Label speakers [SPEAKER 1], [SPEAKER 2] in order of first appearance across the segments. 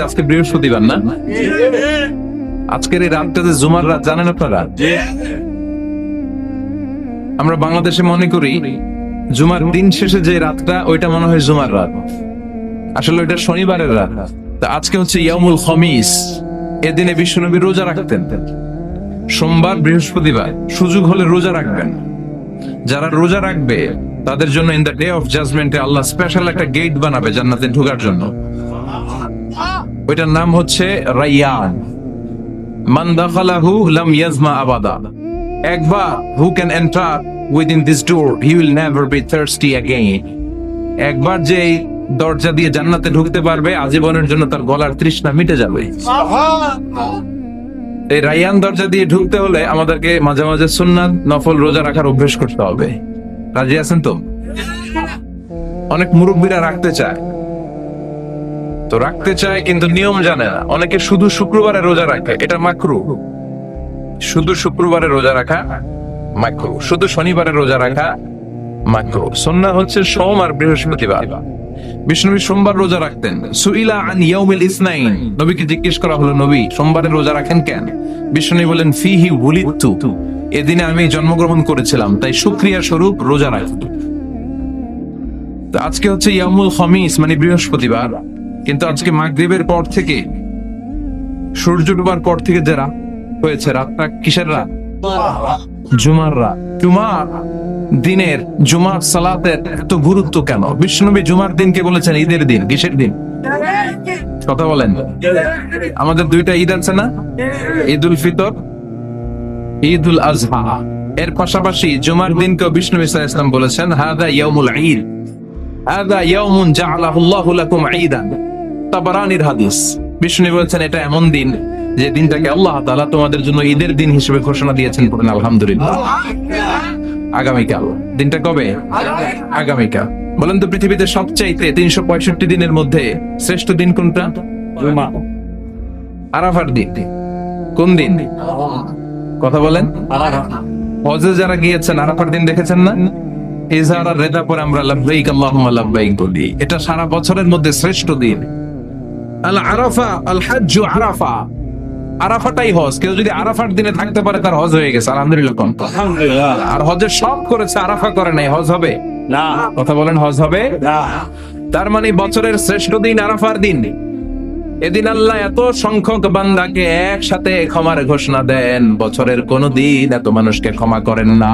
[SPEAKER 1] যে আজকে বৃহস্পতিবার না, আজকের এই রাতটা যে জুমার রাত, জানেন আপনারা? আমরা বাংলাদেশে মনে করি জুমার দিন শেষে যে রাতটা ওইটা মনে হয় জুমার রাত, আসলে ওইটা শনিবারের রাত। তা আজকে হচ্ছে ইয়াউমুল খমিস। এদিনে বিশ্বনবী রোজা রাখতেন, সোমবার বৃহস্পতিবার সুযোগ হলে রোজা রাখবেন। যারা রোজা রাখবে তাদের জন্য ইন দ্য ডে অফ জাজমেন্টে আল্লাহ স্পেশাল একটা গেট বানাবে জান্নাতে ঢোকার জন্য। ওইটার নাম হচ্ছে রাইয়ান। মান দাখালাহু লাম ইয়াজমা আবাদা। একবার who can enter within this door he will never be thirsty again. একবার যে এই দরজা দিয়ে জান্নাতে ঢুকতে পারবে আজীবনের জন্য তার গলার তৃষ্ণা মিটে যাবে। এই রাইয়ান দরজা দিয়ে ঢুকতে হলে আমাদেরকে মাঝে মাঝে সুন্নাত নফল রোজা রাখার অভ্যেস করতে হবে। রাজি আছেন তো? অনেক মুরব্বীরা রাখতে চায়, তো রাখতে চায় কিন্তু নিয়ম জানে না। অনেকে শুধু শুক্রবারে রোজা রাখে, এটা মাকরু। শুধু শুক্রবারে রোজা রাখা মাকরু, শুধু শনিবারে রোজা রাখা মাকরু। সুন্নাহ হচ্ছে সোম আর বৃহস্পতিবার। বিষ্ণুনবী সোমবার রোজা রাখতেন। সুইলা আন ইয়াউমিল ইসনাইন, নবীকে জিজ্ঞেস করা হলো, নবী সোমবারে রোজা রাখেন কেন? বিষ্ণুনবী বলেন, ফিহি উলিদতু, এদিনে আমি জন্মগ্রহণ করেছিলাম, তাই শুকরিয়া স্বরূপ রোজা রাখি। তো আজকে হচ্ছে ইয়াউমুল খমিস মানে বৃহস্পতিবার, কিন্তু আজকে মাগরিবের পর থেকে সূর্য ডুবার পর থেকে যে রাত হয়েছে, রাতটা কিসের রাত? জুমার রাত। জুমার দিনের জুমার সালাতের এত গুরুত্ব কেন? বিশ্বনবী জুমার দিনকে বলেছেন ঈদের দিন। কিসের দিন? কথা বলেন। আমাদের দুইটা ঈদ আছে না, ঈদুল ফিতর, ঈদুল আজহা। এর পাশাপাশি জুমার দিনকে বিষ্ণু সাল্লাল্লাহু আলাইহি ওয়াসাল্লাম বলেছেন হাদা ইয়াউমুল ঈদ, হাদা ইয়াউমুন জাআলাহুল্লাহু লাকুম ঈদান। তাবারানির হাদিস। বিষ্ণু বলেছেন এটা এমন দিন যে দিনটাকে আল্লাহ তাআলা তোমাদের জন্য ঈদের দিন হিসেবে ঘোষণা দিয়েছেন। বলেন আলহামদুলিল্লাহ। আগামীকাল। দিনটা কবে? আগামীকাল। বলেন তো পৃথিবীতে সবচাইতে 365 দিনের মধ্যে শ্রেষ্ঠ দিন কোনটা? জুমা। আরাফার দিন। কোন দিন? কথা বলেন। হজে যারা গিয়েছেন আরাফার দিন দেখেছেন না? ইজহার রেদা পরে আমরা লাব্বাইক আল্লাহুম্মা লাব্বাইক বলি। এটা সারা বছরের মধ্যে শ্রেষ্ঠ দিন। আল আরাফা আল হজ্জ আরাফা। আরাফাটাই হজ। কেউ যদি আরাফার দিনে থাকতে পারে তার হজ হয়ে গেছে। আলহামদুলিল্লাহ। আলহামদুলিল্লাহ। আর হজের সব করেছে, আরাফা করে নাই, হজ হবে না। কথা বলেন, হজ হবে না। তার মানে বছরের শ্রেষ্ঠ দিন আরাফার দিন। এদিন আল্লাহ এত সংখ্যক বান্দাকে একসাথে ক্ষমার ঘোষণা দেন, বছরের কোন দিন এত মানুষকে ক্ষমা করেন না।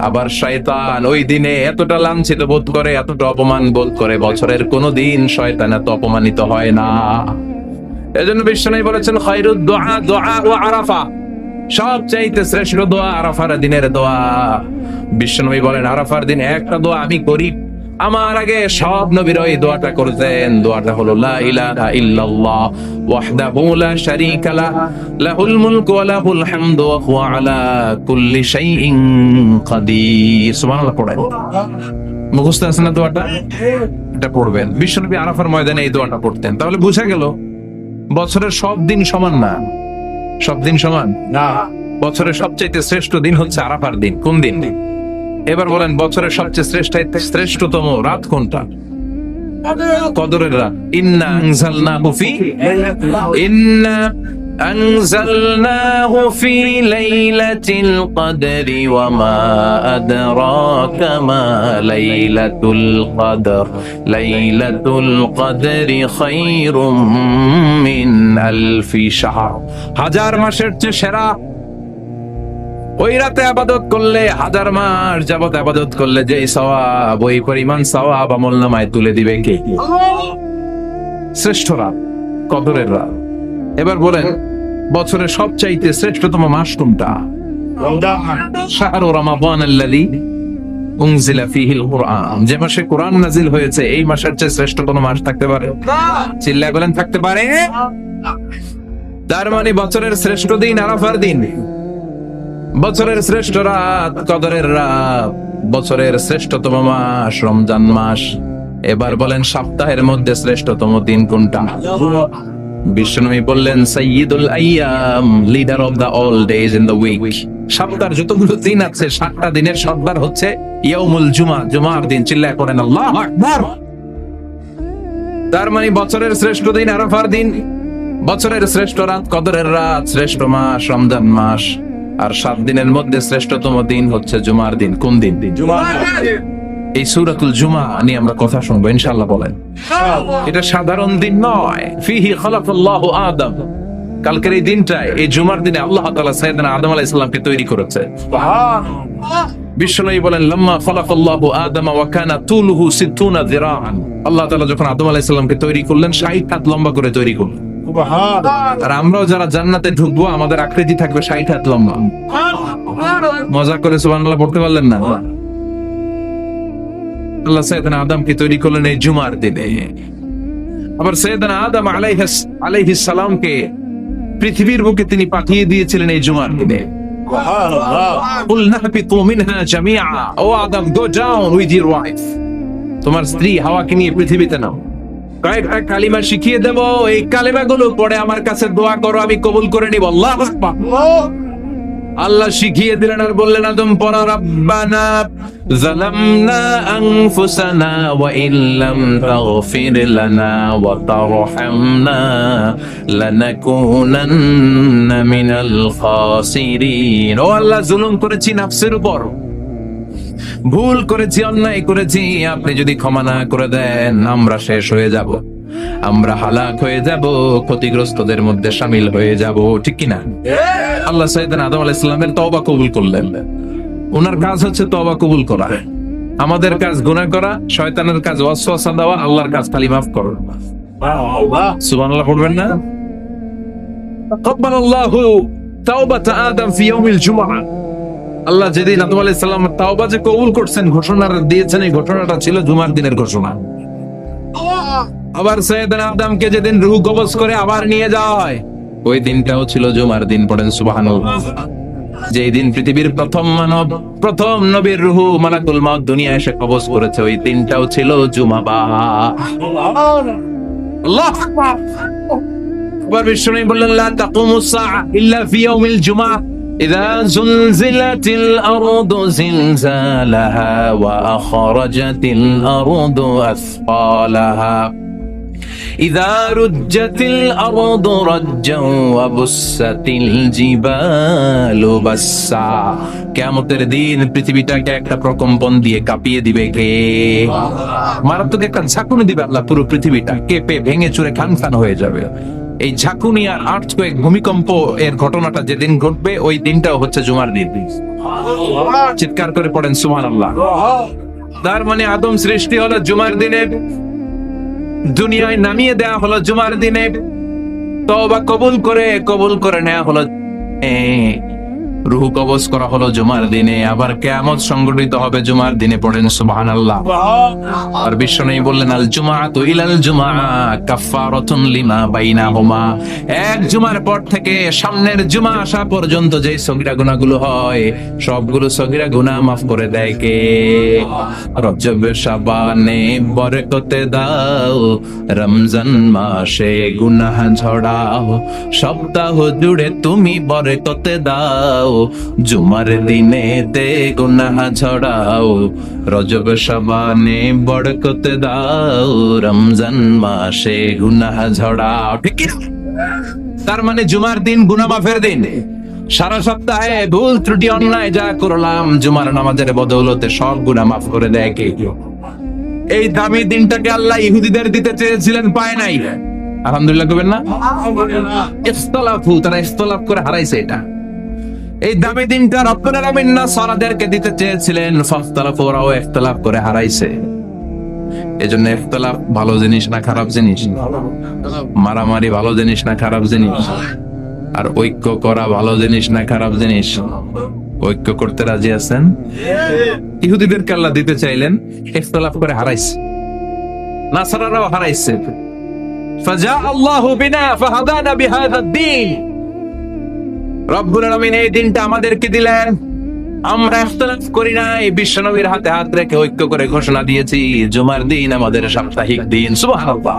[SPEAKER 1] আবার শয়তান ওই দিনে এতটা লাঞ্ছিত বোধ করে, এতটা অপমান বোধ করে, বছরের কোন দিন শয়তান এত অপমানিত হয় না। এজন্য বিশ্বনবী বলেছেন খায়রুদ দুআ দুআ ও আরাফা, সবচাইতে শ্রেষ্ঠ দোয়া আরাফার দিনের দোয়া। বিশ্বনবী বলেন আরাফার দিন একটা দোয়া আমি করি, আমার আগে সব নবীরা এই দোয়াটা করতেন। দোয়াটা হলো লা ইলাহা ইল্লাল্লাহ ওয়াহদাহু লা শারীকা লাহ লাহুল মুলকু ওয়া লাহুল হামদু ওয়া হুয়া আলা কুল্লি শাইইন কাদির। সুবহানাল্লাহ পড়েন। মুখস্থ আছে না দোয়াটা? এটা পড়বেন। বিশ্বনবী আরাফার ময়দানে এই দোয়াটা পড়তেন। তাহলে বোঝা গেল বছরের সব দিন সমান না। সব দিন সমান না। বছরের সবচেয়ে শ্রেষ্ঠ দিন হচ্ছে আরাফার দিন। কোন দিন? এবার বলেন বছরের সবচেয়ে শ্রেষ্ঠতম রাত কোনটা? কদরের রাত। ইন্না আনজালনাহু ফি লাইলাতিল কদরি ওয়া মা আদরাকা মা লাইলাতুল কদর লাইলাতুল কদরি খায়রুম মিন আলফি শাহর। হাজার মাসের চেয়ে সেরা। ওই রাতে ইবাদত করলে, হাজার মাস যাবত ইবাদত করলে যে সওয়াব, ওই পরিমাণ সওয়াব আমলনামায় তুলে দিবে কে? শ্রেষ্ঠ রাত কদরের রাত। এবার বলেন বছরের সবচাইতে শ্রেষ্ঠতম মাস কোনটা? শাহরু রমাদান আল্লাযী উনজিলা ফীহিল কুরআন। যে মাসে কোরআন নাযিল হয়েছে, এই মাসের চেয়ে শ্রেষ্ঠ কোন মাস থাকতে পারে? চিল্লায় বলেন থাকতে পারে? তার মানে বছরের শ্রেষ্ঠ দিন আরাফার দিন, বছরের শ্রেষ্ঠ রাত কদরের রাত, বছরের শ্রেষ্ঠতম মাস রমজান মাস। এবার বলেন সপ্তাহের মধ্যে শ্রেষ্ঠতম দিন কোনটা? বিশ্বনবী বললেন সাইয়্যিদুল আইয়াম, leader of the all days in the week. সপ্তাহের যতগুলো দিন আছে 7টা দিনের সর্দার হচ্ছে ইয়াউমুল জুমা, জুমার দিন। চিল্লায় করেন আল্লাহু আকবার। তার মানে বছরের শ্রেষ্ঠ দিন আরাফার দিন, বছরের শ্রেষ্ঠ রাত কদরের রাত, শ্রেষ্ঠ মাস রমজান মাস, আর 7 দিনের মধ্যে শ্রেষ্ঠতম দিন হচ্ছে জুমার দিন। কোন দিন? এই সূরাতুল জুমা নিয়ে আমরা কথা শুনবো ইনশাআল্লাহ। বলেন, এটা সাধারণ দিন নয়। ফিহি খালাকাল্লাহু আদম, কালকের এই দিনটায়, এই জুমার দিনে আল্লাহ তাআলা সাইয়েদনা আদম আলাইহিস সালামকে তৈরি করেছে। বিশ্বনবী বলেন, লাম্মা খালাকাল্লাহু আদম ওয়া কানা তুলুহু 60 যিরাআন, আল্লাহ তাআলা যখন আদম আলাইহিস সালামকে তৈরি করলেন 60 হাত লম্বা করে তৈরি করলেন। আর আমরাও যারা জান্নাতে ঢুকবো আমাদের আকৃতি থাকবে 60 হাত লম্বা। মজা করে সুবহানাল্লাহ পড়তে পারলেন না? আল্লাহ সাইয়েদনা আদমকে তৈরি করলেন এই জুমার দিনে। আবার সাইয়েদনা আদম আলাইহিস সালামকে পৃথিবীর বুকে তিনি পাঠিয়ে দিয়েছিলেন এই জুমার দিনে। ও আদম, go down with your wife, তোমার স্ত্রী হাওয়াকে নিয়ে পৃথিবীতে নাও। কয়েকটা কালিমা শিখিয়ে দেব, এই কালিমাগুলো পড়ে আমার কাছে দোয়া করো, আমি কবুল করে নিব। আল্লাহু আকবার। আল্লাহ শিখিয়ে দিলেন আর বললেন, আদম পড়া, রাব্বানা যালামনা আনফুসানা ওয়া ইল্লাম তাগফির লানা ওয়া তারহামনা লানাকুনান্না মিনাল খাসিরিন। ও আল্লাহ, জুলুম করেছি নাফসের উপর, ভুল করেছি, অন্যায় করেছি, আপনি যদি ক্ষমা না করে দেন আমরা শেষ হয়ে যাব, আমরা হালাক হয়ে যাব, ক্ষতিগ্রস্তদের মধ্যে শামিল হয়ে যাব। ঠিক কি না? আল্লাহ সাইয়েদনা আদম আলাইহিস সালামের তওবা কবুল করলেন। ওনার কাজ হচ্ছে তওবা কবুল করা, আমাদের কাজ গুনাহ করা, শয়তানের কাজ ওয়াসওয়াসা দেওয়া, আল্লাহর কাজ খালি মাফ করা। সুবহানাল্লাহ পড়বেন না? তাকাব্বালাল্লাহু তাওবাতা আদম ফি ইয়াউমিল জুমআ। আল্লাহ যেদিন আদম আলাইহিস সালামের তওবা যে কবুল করছেন, ঘোষণা দিয়েছেন, এই ঘটনাটা ছিল জুমার দিনের ঘোষণা। আবার সাইয়েদনা আদমকে যেদিন রূহ কবজ করে আবার নিয়ে যাওয়া হয়, ওই দিনটাও ছিল জুমার দিন। পড়েন সুবহানাল্লাহ। যেই দিন পৃথিবীর প্রথম মানব, প্রথম নবীর রূহ মালাকুল মউত দুনিয়ায় এসে কবজ করেছে, ওই দিনটাও ছিল জুমাবার। আল্লাহু আকবার। আবার বিশ্বনবী বললেন, লা তাকুমুস সাআ ইল্লা ফি ইয়াউমিল জুমআ ইযা যুলজিলাতিল আরদু জিলজালাহা ওয়া আখরাজাতিল আরদু আসফালাহা ইযা রুজ্জাতিল আরদু রাজ্জাও ওয়া বুসসাতিল জিবালু বাসসা। কিয়ামতের দিন পৃথিবীটাকে একটা প্রকম্পন দিয়ে কাঁপিয়ে দিবে কে? মারাত্মক একটা ঝাঁকুনি দিবে আল্লাহ, পুরো পৃথিবীটা কেঁপে ভেঙে চুরে খানখান হয়ে যাবে। এই ঝাঁকুনি আর আর্থকোয়েক, ভূমিকম্প এর ঘটনাটা যেদিন ঘটবে, ওই দিনটাও হচ্ছে জুমার দিন। চিৎকার করে পড়েন সুবহানাল্লাহ। তার মানে আদম সৃষ্টি হলো জুমার দিনে, দুনিয়ায় নামিয়ে দেয়া হলো জুমার দিনে, তওবা কবুল করে নেওয়া হলো, রূহ কবজ করা হলো জুমার দিনে, আবার কিয়ামত সংঘটিত হবে জুমার দিনে। পড়েন সুবহানাল্লাহ। আর বিশ্বনবী বললেন, আল জুমআতু ইলাল জুমআ কাফফারাতুন লিমা বাইনাহুমা। এক জুমার পর থেকে সামনের জুমা আসা পর্যন্ত যে সগীরা গুনাহগুলো হয়, সবগুলো সগীরা গুনাহ মাফ করে দেয় কে? রজব শাবানে বরকতে দাও, রমজান মাসে গুনাহ ঝড়াও, সপ্তাহ জুড়ে তুমি বরকতে দাও, জুমার দিনে তে গুনাহ ঝড়াও, রজব শাবানে বরকতে দাও, রমজান মাসে গুনাহ ঝড়াও। ঠিক কি? তার মানে জুমার দিন গুনাহ মাফের দিন। সারা সপ্তাহে ভুল ত্রুটি অন্যায় যা করলাম, জুমার নামাজের বদৌলতে সব গুনাহ মাফ করে দেয় কে? এই দামি দিনটাকে আল্লাহ ইহুদিদের দিতে চেয়েছিলেন, পায় নাই। আলহামদুলিল্লাহ কইবেন না? ইখতিলাফু, তারা ইখতিলাফ করে হারাইছে এটা। এই দামি দিনটা রব্বুল আলামিন নাসারাদেরকে দিতে চেয়েছিলেন, ফাখতালাফু, ওরাও ইখতিলাফ করে হারাইছে। এজন্য ইখতিলাফ ভালো জিনিস না খারাপ জিনিস? মারামারি ভালো জিনিস না খারাপ জিনিস? আর ঐক্য করা ভালো জিনিস না খারাপ জিনিস? ঐক্য করতে রাজি আছেন? ইহুদিদেরকে আল্লাহ দিতে চাইলেন, ইখতিলাফ করে হারাইছে। নাসারারাও হারাইছে। ফাজা আল্লাহু বিনা ফাহাদানা বিহাযা দ্বীন। রব্বুল আলামিন এই দিনটা আমাদেরকে দিলেন, আমরা ইখতিলাফ করি নাই, বিশ্বনবীর হাতে হাত রেখে ঐক্য করে ঘোষণা দিয়েছি জুমার দিন আমাদের সাপ্তাহিক দিন। সুবহানাল্লাহ।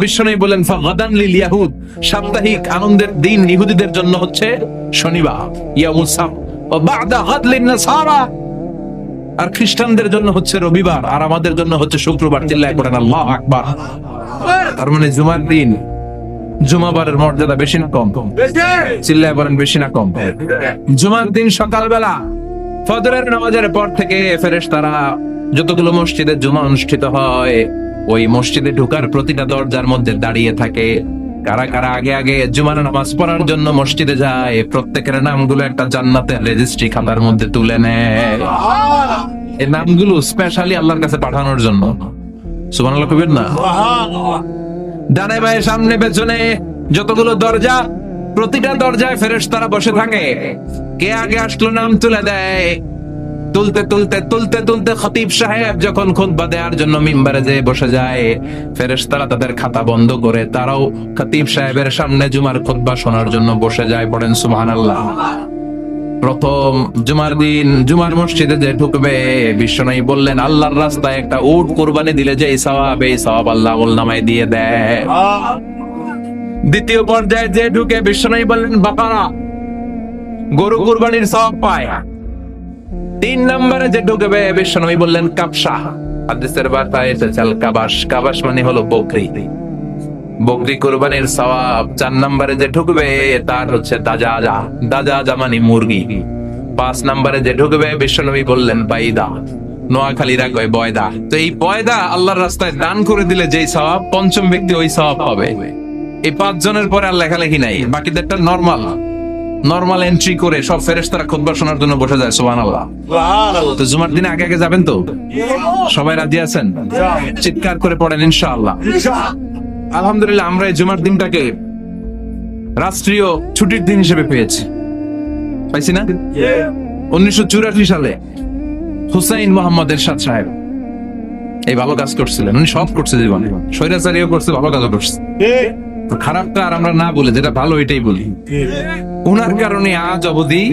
[SPEAKER 1] বিশ্বনবী বলেন, ফাগাদান লিল ইয়াহুদ, সাপ্তাহিক আনন্দের দিন ইহুদিদের জন্য হচ্ছে শনিবার, ইয়াউমুস সাbt, ওয়া বা'দা গাদ লিন নাসারা, আর খ্রিস্টানদের জন্য হচ্ছে রবিবার, আর আমাদের জন্য হচ্ছে শুক্রবার। চিল্লায় পড়েন আল্লাহু আকবার। তার মানে জুমার দিন জুমাবারের মর্যাদা বেশি না কম? চিল্লায় বলেন বেশি না কম? জুমার দিন সকালবেলা ফজরের নামাজের পর থেকে ফেরেশতারা যতগুলো মসজিদে জুমা অনুষ্ঠিত হয় ওই মসজিদে ঢোকার প্রতিটা দরজার মধ্যে দাঁড়িয়ে থাকে। কারা কারা আগে আগে জুমার নামাজ পড়ার জন্য মসজিদে যায় প্রত্যেকের নামগুলো একটা জান্নাতের রেজিস্ট্রি খাতার মধ্যে তুলে নেয়। এই নামগুলো স্পেশালি আল্লাহর কাছে পাঠানোর জন্য। সুবহানাল্লাহ কইবেন না? ডানে বায়ে সামনে পেছনে যতগুলো দরজা প্রতিটা দরজায় ফেরেশতারা বসে থাকে। কে আগে আসলো নাম তুলে দেয়। তুলতে তুলতে তুলতে তুলতে খতিব সাহেব যখন খুতবা দেওয়ার জন্য মিম্বারে যেয়ে বসে যায় ফেরেশতারা তাদের খাতা বন্ধ করে তারাও খতিব সাহেবের সামনে জুমার খুতবা শোনার জন্য বসে যায়। পড়েন সুবহানাল্লাহ। প্রথম জুমার দিন জুমার মসজিদে যে ঢুকবে বিশ্বনবী বললেন আল্লাহর রাস্তায় একটা উট কুরবানি দিলে যে এই সওয়াব আল্লাহ আমলনামায় দিয়ে দেয়। দ্বিতীয় পর্যায়ে যে ঢুকে বিশ্বনবী বললেন বাকারা গরু কুরবানির সওয়াব পায়। তিন নম্বরে যে ঢুকবে বিশ্বনবী বললেন কাবসা, হাদিসের বার্তায় এসেছে আল কাবাস, কাবাস মানে হলো বকরি, বকরি কুরবানির সওয়াব। চার নম্বরে যে ঢুকবে তার হচ্ছে দাজাজা, দাজাজা মানে মুরগি। পাঁচ নম্বরে যে ঢুকবে বিশ্বনবী বললেন বাইদা, নোয়াখালীরা কয় বয়দা। তো এই বয়দা আল্লাহর রাস্তায় দান করে দিলে যেই সওয়াব পঞ্চম ব্যক্তি ওই সওয়াব পাবে। এই পাঁচ জনের পরে আর লেখালেখি নাই, বাকিদেরটা নরমাল এন্ট্রি করে সব ফেরেশতারা খুতবা শোনার জন্য বসে যায়। সুবহানাল্লাহ। তো জুমার দিনে আগে আগে যাবেন তো? সবাই রাজি আছেন? চিৎকার করে পড়েন ইনশাআল্লাহ। আলহামদুলিল্লাহ আমরা এই জুমার দিনটাকে রাষ্ট্রীয় ছুটির দিন হিসেবে পেয়েছি, পাইছি না? 1984 সালে হুসাইন মোহাম্মদ এরশাদ সাহেব এই ভালো কাজ করছিলেন। উনি সব করছে জীবনে, স্বৈরাচারীও করছে, ভালো কাজও করছে। খারাপটা আর আমরা না বলে যেটা ভালো এটাই বলি। উনার কারণে আজ অবধি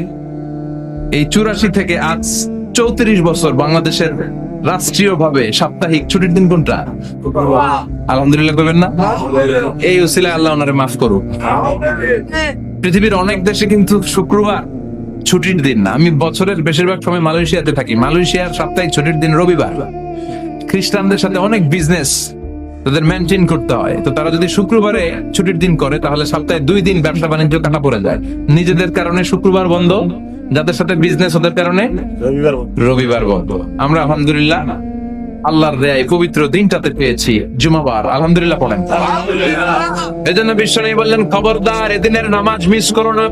[SPEAKER 1] এই 84 থেকে আজ 34 বছর বাংলাদেশের রাষ্ট্রীয় ভাবে সাপ্তাহিক ছুটির দিন কোনটা? আলহামদুলিল্লাহ কইবেন না? এই উসিলায় আল্লাহ ওনারে মাফ করুক। পৃথিবীর অনেক দেশে কিন্তু শুক্রবার ছুটির দিন না। আমি বছরের বেশিরভাগ সময় মালয়েশিয়াতে থাকি। মালয়েশিয়ার সাপ্তাহিক ছুটির দিন রবিবার। খ্রিস্টানদের সাথে অনেক বিজনেস তাদের মেনটেন করতে হয়, তো তারা যদি শুক্রবারে ছুটির দিন করে তাহলে সপ্তাহে 2 দিন ব্যবসা বাণিজ্য কাটা পড়ে যায়। নিজেদের কারণে শুক্রবার বন্ধ, যাদের সাথে বিজনেস ওদের কারণে রবিবার বন্ধ। আমরা আলহামদুলিল্লাহ আল্লাহর দয়ায় পবিত্র দিনটাতে পেয়েছি জুমাবার। আলহামদুলিল্লাহ পড়েন। এজন্য বিশ্বনবী বললেন খবরদার এদিনের নামাজ মিস করো না।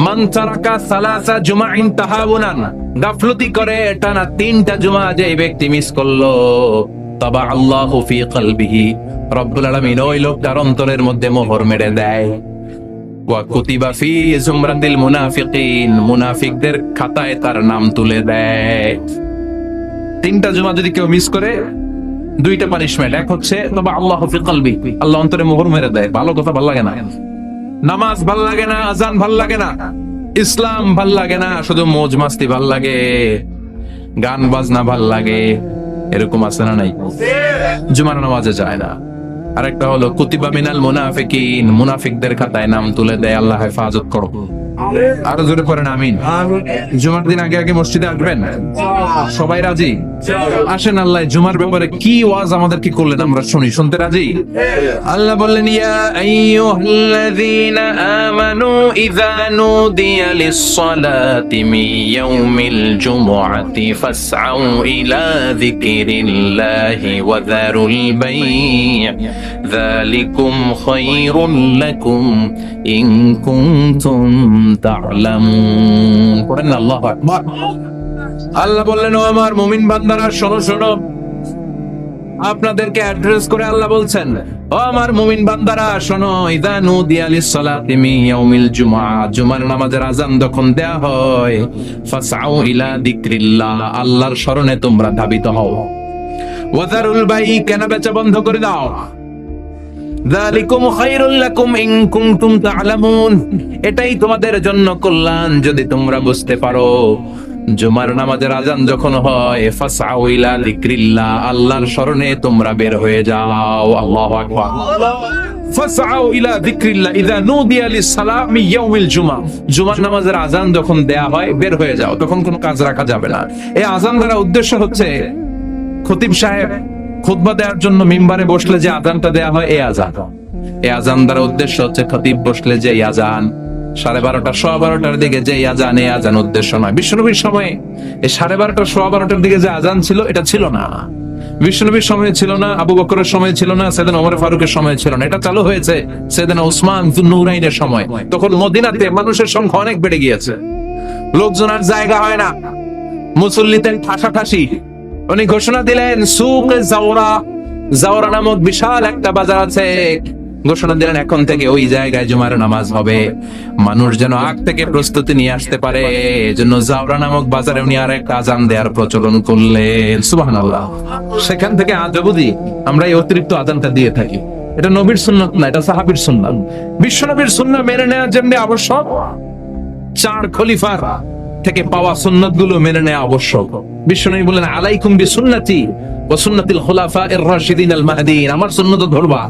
[SPEAKER 1] মান তারাকা সালাসা জুমাইন তাহাবুনান, গাফলতি করে টানা 3টা জুমা যে ব্যক্তি মিস করলো তাবা আল্লাহু ফি কলবিহি, রব্বুল আলামিন ওই লোকটার অন্তরের মধ্যে মোহর মেরে দেয়। ওয়া কুতিবা ফি জুমরাতিল মুনাফিকিন, মুনাফিকদের খাতায় তার নাম তুলে দেয়। 3টা জুমা যদি কেউ মিস করে 2টা পানিশমেন্ট। এক হচ্ছে তবে আল্লাহু ফি কলবি, আল্লাহ অন্তরে মোহর মেরে দেয়। ভালো কথা ভালো লাগে না, নামাজ ভাল লাগে না, আজান ভাল লাগে না, ইসলাম ভাল লাগে না, শুধু মौज মাস্তি ভাল লাগে, গান বাজনা ভাল লাগে, এরকম আছে না নাই? জুমার নামাজে যায় না। আরেকটা হলো কুতিবা মিনাল মুনাফিকিন, মুনাফিকদের খাতায় নাম তুলে দেয়। আল্লাহ হেফাজত করো। আরো জোরে পড়েন আমিন। জুমার দিন আগে আগে মসজিদে আসবেন? সবাই রাজি? আসেন আল্লাহ জুমার ব্যাপারে কি ওয়াজ আমাদের কি করলেন আমরা শুনি। শুনতে রাজি? আল্লাহ বললেন ইয়া আইয়ুহাল্লাযীনা আমানু ইযা নুদিয়া লিস-সালাতি মিন ইয়াউমিল জুমআতি ফাসআউ ইলা যিকরিল্লাহি ওয়া যারুল বাই', যালিকুম খায়রুল লাকুম ইন কুনতুম তা'লামুন। পড়েন আল্লাহু আকবার। আল্লাহ বললেন ও আমার মুমিন বান্দারা শোনো শোনো। আপনাদেরকে অ্যাড্রেস করে আল্লাহ বলছেন ও আমার মুমিন বান্দারা শোনো, ইযা নুদিয়া লিস-সালাতি মিন ইয়াউমিল জুমআ, জুমার নামাজের আযান যখন দেয়া হয় ফাসআউ ইলা যিকরিল্লাহ, আল্লাহর স্মরণে তোমরা ধাবিত হও। ওয়া যারুল বাই', কেনা বেচা বন্ধ করে দাও। যালিকুম খায়রুল লাকুম ইন কুনতুম তা'লামুন, এটাই তোমাদের জন্য কল্যাণ যদি তোমরা বুঝতে পারো। জুমার নামাজের আযান যখন হয় ফাসআউ ইলা যিকরিল্লাহ, আল্লাহর স্মরণে তোমরা বের হয়ে যাও। আল্লাহু আকবার। ফাসআউ ইলা যিকরিল্লাহ ইযা নুদিয়া লিস-সালাতি মিন ইয়াউমিল জুমআ, জুমার নামাজের আযান যখন দেয়া হয় বের হয়ে যাও, তখন কোনো কাজ রাখা যাবে না। এই আযান দ্বারা উদ্দেশ্য হচ্ছে খতিব সাহেব খুতবা দেওয়ার জন্য মিম্বারে বসলে যে আজানটা দেয়া হয় এই আজান, এই আজান দ্বারা উদ্দেশ্য হচ্ছে খতিব বসলে যে এই আজান 12:30 12:15 দিকে যে এই আজান, এই আজান উদ্দেশ্য নয়। বিশ্বনবীর সময়ে এই 12:30 12:15 দিকে যে আজান ছিল এটা ছিল না, বিশ্বনবীর সময় ছিল না, আবু বকরের সময় ছিল না, সাইয়েদনা ওমর ফারুকের সময় ছিল না। এটা চালু হয়েছে সাইয়েদনা উসমান যুন্নুরাইনের সময়। তখন মদিনাতে মানুষের সংখ্যা অনেক বেড়ে গিয়েছে, লোকজন আর জায়গা হয় না, মুসল্লিদের ঠাসাঠাসি। উনি ঘোষণা দিলেন সুকে জাওরা, জাওরা নামক বিশাল একটা বাজার আছে, ঘোষণা দিলেন এখন থেকে ওই জায়গায় জুমার নামাজ হবে। মানুষ যেন আগ থেকে প্রস্তুতি নিয়ে আসতে পারে, এজন্য জাওরা নামক বাজারে উনি আর একটা আজান দেওয়ার প্রচলন করলেন। সুবহানাল্লাহ। সেখান থেকে আজ অবধি আমরা এই অতিরিক্ত আজানটা দিয়ে থাকি। এটা নবীর সুন্নাত না, এটা সাহাবীর সুন্নাত। বিশ্বনবীর সুন্নাত মেনে নেওয়া যেমনি আবশ্যক, 4 খলিফার থেকে পাওয়া সুন্নাত গুলো মেনে নেওয়া আবশ্যক। বিশ্বনবী বলেন আলাইকুম বিসুন্নতি ওয়া সুন্নাতিল খুলাফায়ে রাশিদিন আল মাহদিয়িন, আমার সুন্নাত ধরবা,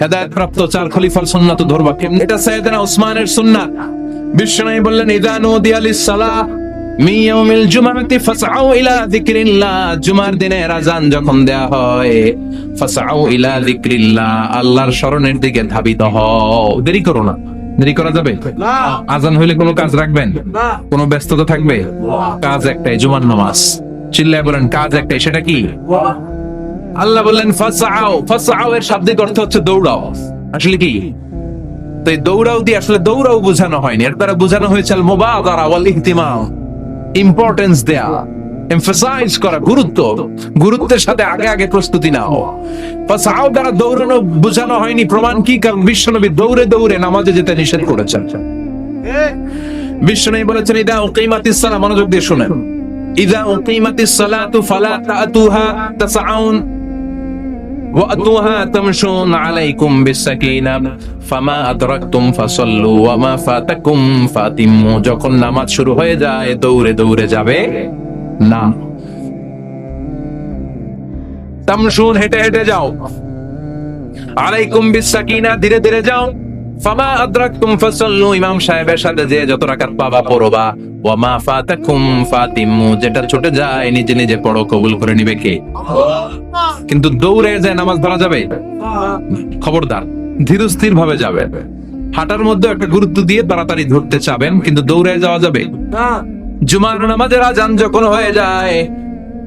[SPEAKER 1] হেদায়েত প্রাপ্ত 4 খলিফার সুন্নাত ধরবা। কেমনে? এটা সাইয়েদনা উসমানের সুন্নাত। বিশ্বনবী বললেন ইযা নুদিয়া লিস-সালাহ মিন ইয়াউমিল জুমআতি ফাসআউ ইলা যিকরিল্লাহ, জুমার দিনের আযান যখন দেয়া হয় ফাসআউ ইলা যিকরিল্লাহ, আল্লাহর স্মরণের দিকে ধাবিত হও। দেরি করো না। দেরি করা যাবে না? আজান হইলে কোনো কাজ রাখবেন না, কোনো ব্যস্ততা থাকবে? কাজ একটাই, জুমার নামাজ। চিল্লায় বলেন কাজ একটাই, সেটা কি? আল্লাহ বললেন ফাসআউ, ফাসআউ এর শাব্দিক অর্থ হচ্ছে দৌড়াও। আসলে কি? তো এই দৌড়াও দিয়ে আসলে দৌড়াও বোঝানো হয়নি, এর দ্বারা বোঝানো হয়েছে আল মুবাদারা ওয়াল ইহতিমাম, ইম্পর্টেন্স দেয়া, এমফাসাইজ করা, গুরুত্ব, গুরুত্বের সাথে আগে আগে প্রস্তুতি নাও। ফাসআউ দ্বারা দৌড়ানো বোঝানো হয়নি। প্রমাণ কি? কারণ বিশ্বনবী দৌড়ে দৌড়ে নামাজে যেতে নিষেধ করেছেন। বিশ্বনবী বলেছেন ইদা উকিমাতিস সালাহ, মনোযোগ দিয়ে শুনেন, ইদা উকিমাতিস সালাতু ফালা তাতুহা তাসআউন ওয়া আতুহা তামশুন আলাইকুম বিসাকিনাহ ফামা আদরাকতুম ফাসাল্লু ওয়া মা ফাতাকুম ফাতিমু, যখন নামাজ শুরু হয়ে যায় দৌড়ে দৌড়ে যাবে না, তামশুন হেঁটে হেঁটে যাও, আলাইকুম বিসাকিনাহ ধীরে ধীরে যাও, ফামা আদরাকতুম ফাসাল্লু ইমাম সাহেবের সাথে যে যত রাকাত পাবা পড়বা, ওয়া মা ফাতাকুম ফাতিমু যেটা ছুটে যায় নিজে নিজে পড়ো, কবুল করে নিবে কে? কিন্তু দৌড়ে যায় নামাজ ধরা যাবে? খবরদার, ধীরস্থির ভাবে যাবে। হাঁটার মধ্যে একটা গুরুত্ব দিয়ে তাড়াতাড়ি ধরতে চাবেন, কিন্তু দৌড়ে যাওয়া যাবে না। জুমার নামাজের আজান যখন হয়ে যায়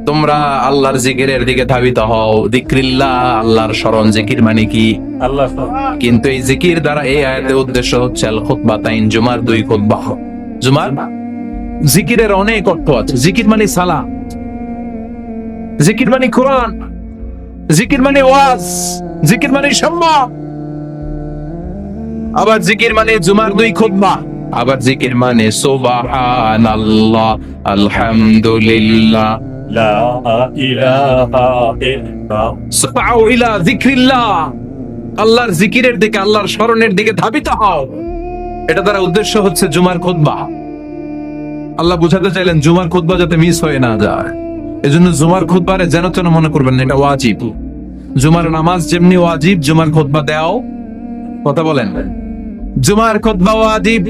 [SPEAKER 1] তোমরা আল্লাহর জিকিরের দিকে ধাবিত হও। যিকরিল্লাহ, আল্লাহর স্মরণ। জিকির মানে কি? আল্লাহ। কিন্তু এই জিকির দ্বারা এই আয়াতের উদ্দেশ্য হচ্ছে আল খুতবাতাইন, জুমার 2 খুতবা। জুমার জিকিরের অনেক অর্থ আছে। জিকির মানে সালাত, জিকির মানে কোরআন, জিকির মানে ওয়াজ, জিকির মানে সম্মান, আবার জিকির মানে জুমার 2 খুতবা, আবার জিকির মানে সুবহানাল্লাহ, আলহামদুলিল্লাহ, লা ইলাহা ইল্লাল্লাহ। সাউ ইলা যিকরিল্লাহ, আল্লাহর জিকিরের দিকে, আল্লাহর স্মরণের দিকে ধাবিত হও। এটা দ্বারা উদ্দেশ্য হচ্ছে জুমার খুতবা। আল্লাহ বুঝাতে চাইলেন জুমার খুতবা যাতে মিস হয়ে না যায়, এজন্য জুমার খুতবারে যেন তেন মনে করবেন না, এটা ওয়াজিব। জুমার নামাজ যেমনি ওয়াজিব, জুমার খুতবা দেও। কথা বলেন, জুমার খুতবা ওয়াজিব,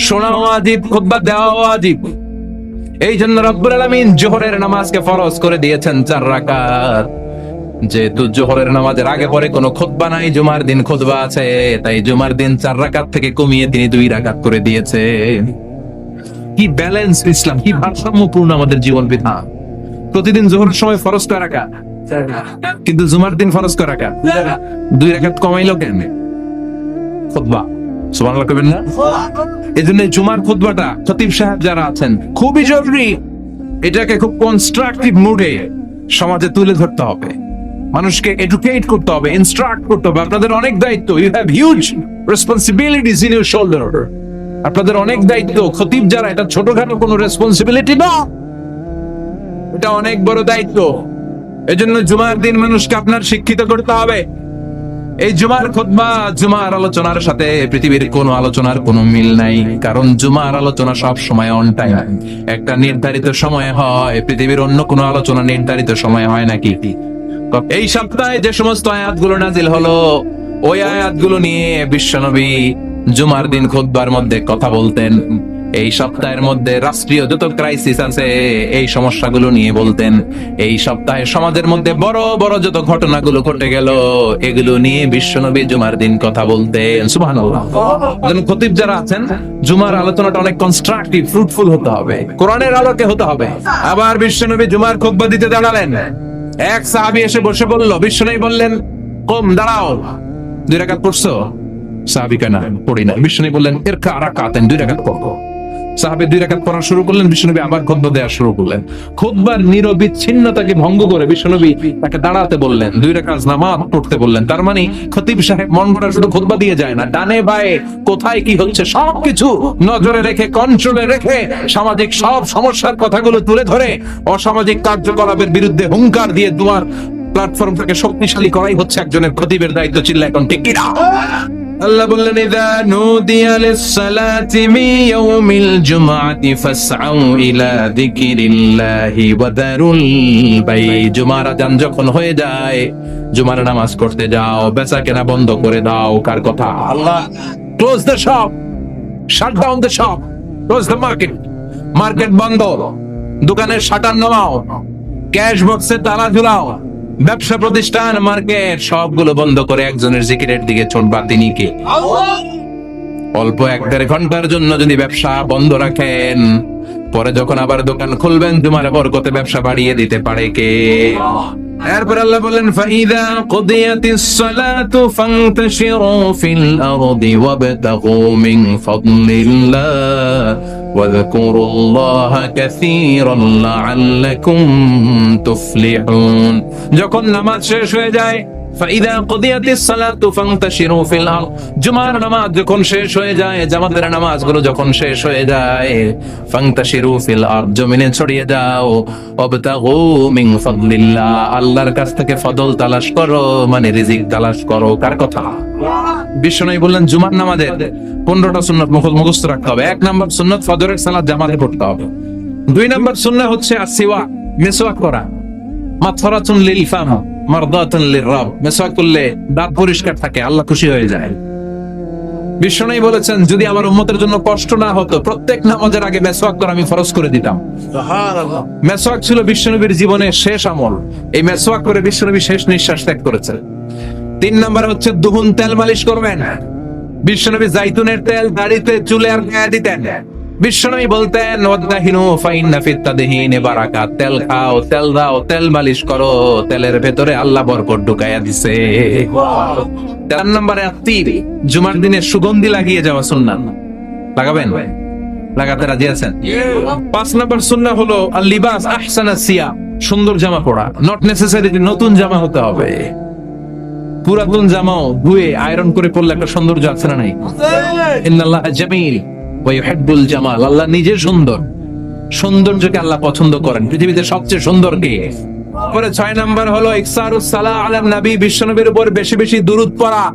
[SPEAKER 1] শোনা ওয়াজিব, খুতবা দেওয়া ওয়াজিব। এই জন্য রব্বুল আলামিন জোহরের নামাজকে ফরজ করে দিয়েছেন 4 রাকাত। যেহেতু জোহরের নামাজের আগে পরে কোনো খুতবা নাই, জুমার দিন খুতবা আছে, তাই জুমার দিন 4 রাকাত থেকে কমিয়ে তিনি 2 রাকাত করে দিয়েছে। কি ব্যালেন্স ইসলাম, কি ভারসাম্যপূর্ণ আমাদের জীবন বিধান। প্রতিদিন জোহরের সময় ফরজ কয় রাকাত, কিন্তু জুমার দিন ফরজ কয় রাকাত, 2 রাকাত কমাইলো কেন? খুতবা, সুবহানাল্লাহ কইবেন না? এজন্য জুমার খুতবাটা খতিব সাহেব যারা আছেন খুবই জরুরি। এটাকে খুব কনস্ট্রাকটিভ মুডে সমাজে তুলে ধরতে হবে, মানুষকে এডুকেট করতে হবে, ইনস্ট্রাক্ট করতে হবে। আপনাদের অনেক দায়িত্ব, you have huge responsibilities in your shoulder. আপনাদের অনেক দায়িত্ব। খতিব যারা, এটা ছোটখাটো কোনো রেসপন্সিবিলিটি না, এটা অনেক বড় দায়িত্ব। এজন্য জুমার দিন মানুষকে আপনার শিক্ষিত করতে হবে। এই জুমার খুতবা, জুমার আলোচনার সাথে পৃথিবীর কোন আলোচনার কোনো মিল নাই, কারণ জুমার আলোচনা সব সময় অন টাইম, একটা নির্ধারিত সময় হয়। পৃথিবীর অন্য কোন আলোচনা নির্ধারিত সময় হয় নাকি? এই সপ্তাহে যে সমস্ত আয়াতগুলো নাজিল হলো, ওই আয়াতগুলো নিয়ে বিশ্বনবী জুমার দিন খুতবার মধ্যে কথা বলতেন। এই সপ্তাহের মধ্যে রাষ্ট্রীয় যত ক্রাইসিস আছে এই সমস্যাগুলো নিয়ে বলতেন। এই সপ্তাহে সমাজের মধ্যে বড় বড় যত ঘটনাগুলো ঘটে গেল এগুলো নিয়ে বিশ্বনবী জুমার দিন কথা বলতেন। সুবহানাল্লাহ। খতিব যারা আছেন, জুমার আলোচনাটা অনেক কনস্ট্রাকটিভ, ফ্রুটফুল হতে হবে, কোরআনের আলোকে হতে হবে। আবার বিশ্বনবী জুমার খুতবা দিতে দাঁড়ালেন। এক সাহাবী এসে বসে বলল, বিশ্বনবী বললেন, কম, দাঁড়াও, 2 রাকাত পড়ছো? সাহাবী কয়, না পড়ি না। বিশ্বনবী বললেন, ইরকা রাকাতান, 2 রাকাত পড়ো। সাহাবী 2 রাকাত পড়া শুরু করলেন। বিশ্বনবী আবার খুতবা দেওয়া শুরু করলেন। খুতবার নিরবিচ্ছিন্নতাকে ভঙ্গ করে বিশ্বনবী তাকে দাঁড়াতে বললেন, 2 রাকাত নামাজ পড়তে বললেন। তার মানে খতিব সাহেব মন গড়া শুধু খুতবা দিয়ে যায় না, ডানে বায়ে কোথায় কি হচ্ছে সবকিছু নজরে রেখে, কন্ট্রোলে রেখে, সামাজিক সব সমস্যার কথাগুলো তুলে ধরে অসামাজিক কার্যকলাপের বিরুদ্ধে হুঙ্কার দিয়ে দুয়ার প্ল্যাটফর্মটাকে শক্তিশালী করাই হচ্ছে একজনের খতিবের দায়িত্ব। চিল্লা এখন ঠিক কিনা? আল্লাহ বললেন, ইযা নুদিয়া লিস-সালাতি মিন ইয়াউমিল জুমআতি ফাসআউ ইলা যিকরিল্লাহি ওয়া দারুল বাই। জুমার আযান যখন হয়ে যায়, জুমার নামাজ পড়তে যাও, বেচা কেনা বন্ধ করে দাও। কার কথা? আল্লাহ। Close the shop, shut down the shop, close the market. Market বন্ধ, দোকানের শাটার নামাও, ক্যাশ বক্সে তালা ঝুলাও, ব্যবসা প্রতিষ্ঠান, মার্কেট সবগুলো বন্ধ করে একজনের জিকিরের দিকে ছুটবা। তিনি কে? অল্প 1-1.5 ঘন্টার জন্য যদি ব্যবসা বন্ধ রাখেন, পরে যখন আবার দোকান খুলবেন জুমার বরকতে ব্যবসা বাড়িয়ে দিতে পারে কে? এরপর আল্লাহ বলেন, ফাইদা কুদিয়াতিস সালাতু ফান্তাশিরু ফিল আরদি ওয়াবতাগু মিন ফাদলিল্লাহ ওয়াযকুরুল্লাহা কাসীরান লাআল্লাকুম তুফলিহুন। যখন নামাজ শেষ হয়ে যায়, ফাইদা কুদিয়াতিস সালাতু ফান্তাশিরু ফিল আরদ, জুমার নামাজ যখন শেষ হয়ে যায়, জামাতের নামাজগুলো যখন শেষ হয়ে যায়, ফান্তাশিরু ফিল আরদ, জমিনে ছড়িয়ে যাও, ওয়াবতাগু মিন ফাদলিল্লাহ, আল্লাহর কাছ থেকে ফজল তালাশ করো, মানে রিজিক তালাশ করো। কার কথা? বিশ্বনবী বললেন, জুমার নামাজের 15টা সুন্নাত মুখস্থ রাখতে হবে। 1 নাম্বার সুন্নাত ফজরের সালাত জামাতে পড়তে হবে। 2 নাম্বার সুন্নাহ হচ্ছে আসওয়াক, মেসওয়াক করা। মাতফারাতুন লিল ফাম মারদাতুন লিররাব, মেসওয়াক করলে দাঁত পরিষ্কার থাকে, আল্লাহ খুশি হয়ে যায়। বিশ্বনবী বলেছেন, যদি আমার উম্মতের জন্য কষ্ট না হতো, প্রত্যেক নামাজের আগে মেসওয়াক করা আমি ফরজ করে দিতাম। সুবহানাল্লাহ। মেসওয়াক ছিল বিশ্বনবীর জীবনের শেষ আমল। এই মেসওয়াক করে বিশ্বনবী শেষ নিঃশ্বাস ত্যাগ করেছেন। 3 নাম্বার হচ্ছে দুহুন, তেল মালিশ করবেন। বিশ্বনবী জাইতুনের তেল দাড়িতে, চুলে আর গায়ে দিতেন। বিশ্বনবী বলতেন, ওয়াদাহিনু ফাইন্না ফিত তাদহিনি বারাকাত, তেল খাও, তেল দাও, তেল মালিশ করো, তেলের ভেতরে আল্লাহ বরকত ঢুকাইয়া দিছে। 4 নম্বরে আত্তিব, জুমার দিনে সুগন্ধি লাগিয়ে যাওয়া সুন্নাত। লাগাবেন? লাগাতে রাজি আছেন? 5 নম্বর সুন্নাহ হলো আল লিবাস আহসানাস সিয়াব, সুন্দর জামা পরা। নট নেসেসারি নতুন জামা হতে হবে, পুরাতন জামাও ধুয়ে আয়রন করে পরলে একটা সৌন্দর্য আছে না নাই? ইন্নাল্লাহা জামিল ওয়া ইউহিব্বুল জামাল, আল্লাহ নিজে সুন্দর, সৌন্দর্যকে আল্লাহ পছন্দ করেন। পৃথিবীতে সবচেয়ে সুন্দর কে? পরে 6 নাম্বার হলো ইকসারুস সালাহ আলান নবী, বিশ্বনবীর উপর বেশি বেশি দুরূদ পড়া।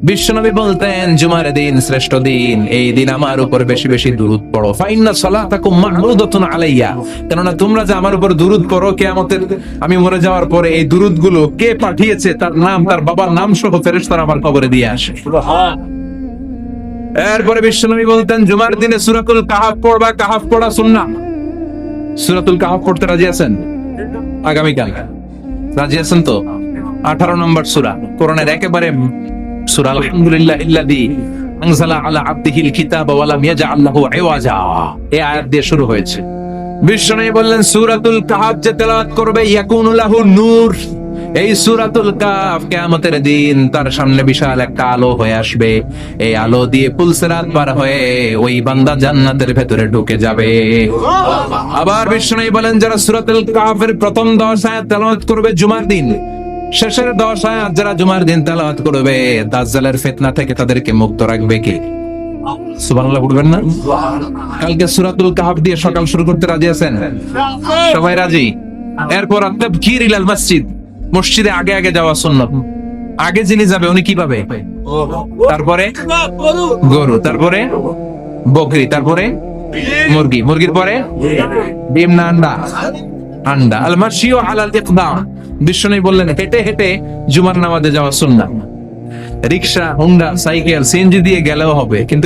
[SPEAKER 1] বিশ্বনবী বলতেন, জুমার দিন শ্রেষ্ঠ দিন, এই দিন আমার উপর বেশি বেশি দুরূদ পড়ো। ফাইন্না সালাতাকুম মাহমুদাতুন আলাইয়া, কেননা তোমরা যে আমার উপর দুরূদ পড়ো, কিয়ামতের আমি মরে যাওয়ার পরে এই দুরূদগুলো কে পাঠিয়েছে তার নাম, তার বাবার নাম সহ ফেরেশতারা আমার কবরে দিয়ে আসে। এরপরে বিশ্বনবী বলতেন, জুমার দিনে সূরাতুল কাহফ পড়বা। কাহফ পড়া সুন্নাহ। সূরাতুল কাহফ পড়তে রাজি আছেন? আগামীকাল রাজি আছেন তো? 18 নম্বর সূরা, কোরআনের একেবারে সূরা আলহামদুলিল্লাহিল্লাযী আনজালা আলা আবদিহিল কিতাবা ওয়া লাম ইয়াজআল লাহু ইওয়াজা, এই আয়াত দিয়ে শুরু হয়েছে। বিশ্বনবী বললেন, সূরাতুল কাহফ যে তেলাওয়াত করবে ইয়াকুনু লাহু নূর, এই সূরাতুল কাহফ কিয়ামতের দিন তার সামনে বিশাল একটা আলো হয়ে আসবে। এই আলো দিয়ে পুলসিরাত পার হয়ে ওই বান্দা জান্নাতের ভেতরে ঢুকে যাবে। আবার বিশ্বনবী বলেন, যারা সূরাতুল কাহফের প্রথম 10 আয়াত তেলাওয়াত করবে জুমার দিন, শেষের 10 আয়াত যারা জুমার দিন তেলাওয়াত করবে, দাজ্জালের ফিতনা থেকে তাদেরকে মুক্ত রাখবে কে? সুবহানাল্লাহ বলবেন না? কালকে সূরাতুল কাহফ দিয়ে সকাল শুরু করতে রাজি আছেন? সবাই রাজি? এরপর তাবকির ইলাল মসজিদ, মসজিদে আগে আগে যাওয়া সুন্নাত। আগে যিনি যাবে উনি কি পাবে? তারপরে গরু, তারপরে বকরি, তারপরে মুরগি, মুরগির পরে ডিম না আন্ডা? আন্ডা। আল মাশিউ আলাল ইকদাম, বিশ্বনবী বললেন হেঁটে হেঁটে জুমার নামাজে যাওয়া সুন্নাত। রিক্সা, হুন্ডা, সাইকেল, সিএনজি দিয়ে গেলেও হবে, কিন্তু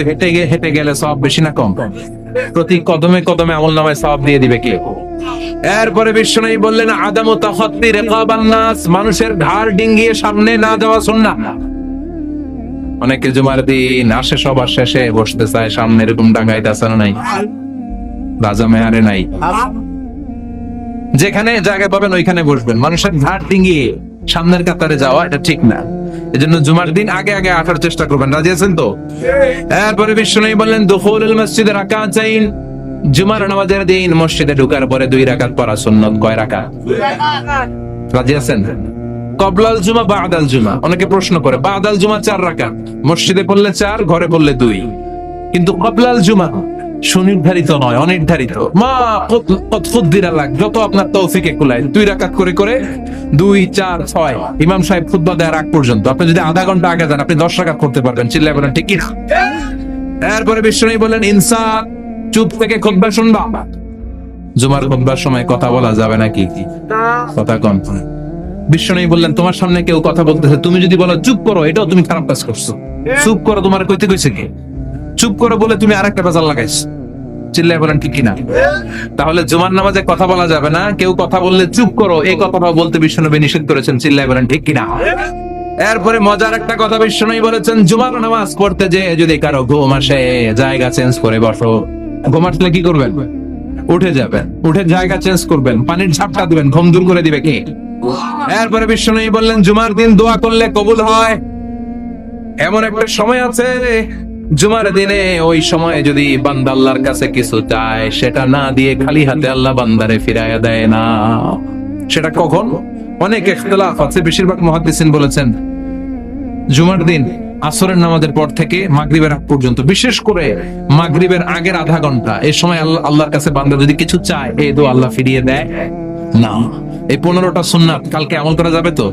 [SPEAKER 1] হেঁটে গেলে সওয়াব বেশি না কম? প্রতি কদমে কদমে আমলনামায় সওয়াব দিয়ে দিবে কে? এরপরে বিশ্বনবী বললেন আদামু তাখাত্তি রিকাবান নাস, মানুষের ঘাড় ডিঙ্গিয়ে সামনে না যাওয়া সুন্নাহ। অনেকে জুমার দিন আসে সবার শেষে বসতে চায় সামনে, এরকম ডাঙ্গাইতে আছে না নাই? রাজা মেয়ারে নাই? যেখানে জায়গা পাবেন ওইখানে বসবেন, মানুষের ঘাড় ডিঙ্গিয়ে সামনের কাতারে যাওয়া এটা ঠিক না। এজন্য জুমার দিন আগে আগে আসার চেষ্টা করবেন। রাজি আছেন তো? এরপরে বিশ্বনবী বললেন দুখুলুল মসজিদে রাকাতাইন, জুমার নামাজের দিন মসজিদে ঢোকার পরে 2 রাকাত পড়া সুন্নাত। কয় রাকাত? রাজি আছেন? কবলাল জুমা বাদাল জুমা। অনেকে প্রশ্ন করে বাদাল জুমা 4 রাকাত, মসজিদে পড়লে 4, ঘরে পড়লে 2, কিন্তু কবলাল জুমা সুনির্ধারিত নয়, অনির্ধারিত। মা কত ফুদ্দিরা লাগ, যত আপনার তৌফিকে কুলায় 2 রাকাত করে করে 2, 4, 6 ইমাম সাহেব খুতবা দেওয়ার আগ পর্যন্ত আপনি যদি আধা ঘন্টা আগে যান আপনি 10 রাকাত করতে পারবেন। চিল্লায় বলেন ঠিক কি না? এরপরে বিশ্বনবী বললেন ইনসাত, চুপ থেকে খুতবা শুনবা। জুমার খুতবার সময় কথা বলা যাবে নাকি? কথা কম। বিশ্বনবী বললেন তোমার সামনে কেউ কথা বলতেছে, তুমি যদি বলো চুপ করো, এটাও তুমি খারাপ কাজ করছো। চুপ করো তোমার কইতে কইছে কে? চুপ করো বলে তুমি আরেকটা বেজাল লাগাইছো। চিল্লায় বলেন ঠিক কিনা? তাহলে জুমার নামাজে কথা বলা যাবে না, কেউ কথা বললে চুপ করো এই কথাটাও বলতে বিশ্বনবী নিষেধ করেছেন। চিল্লায় বলেন ঠিক কিনা? এরপরে মজার একটা কথা বিশ্বনবী বলেছেন, জুমার নামাজ পড়তে যে যদি কারো ঘুম আসে জায়গা চেঞ্জ করে বসো। ঘুম আসলে কি করবেন? উঠে যাবেন, উঠে জায়গা চেঞ্জ করবেন, পানির ঝাপটা দিবেন, ঘুম দূর করে দিবে কে? এরপরে বিশ্বনবী বললেন জুমার দিন দোয়া করলে কবুল হয়। এমন একটা সময় আছে জুমার দিনে, ওই সময়ে যদি বান্দা আল্লাহর কাছে কিছু চায় সেটা না দিয়ে খালি হাতে আল্লাহ বান্দারে ফিরাইয়া দেয় না। সেটা কখন? অনেক ইখতিলাফ আছে, বেশিরভাগ মুহাদ্দিসিন বলেছেন জুমার দিন আসরের নামাজের পর থেকে মাগরিবের আগ পর্যন্ত, বিশেষ করে মাগরিবের আগের আধা ঘন্টা, এই সময় আল্লাহর কাছে বান্দা যদি কিছু চায় এই দোয়া আল্লাহ ফিরিয়ে দেয় না। এই 15টা সুন্নাত কালকে আমল করা যাবে তো?